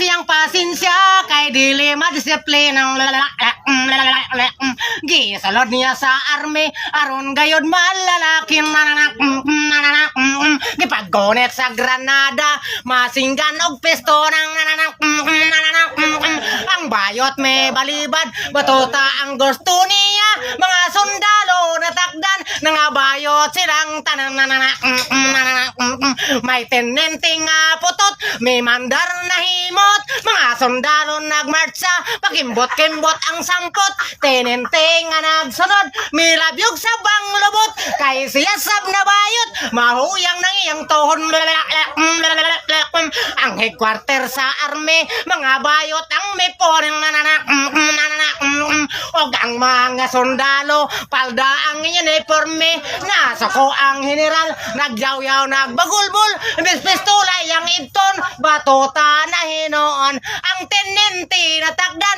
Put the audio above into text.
siyang pasensya kay dili madisiplinang gisalod niya sa army aron gayod malalaking gipaggonet sa Granada masinggan og piston ang bayot may balibad batuta ang gusto niya mga sundalo natakdan nangabayot silang tanan may tenente nga putot may mandar na himot mga sundalo nagmarcha pakimbot-kimbot ang sampot tenente nga nagsunod milabyog sa banglubot kay siya sab na bayot mahuyang nang iyang tuhon ang headquarter sa army mga bayot ang may poreng og ang mga sundalo palda ang uniforme nasa ko ang general nagyaw-yaw nagbagulbol pistola yang iton batuta na hinoon ang tenente natakdan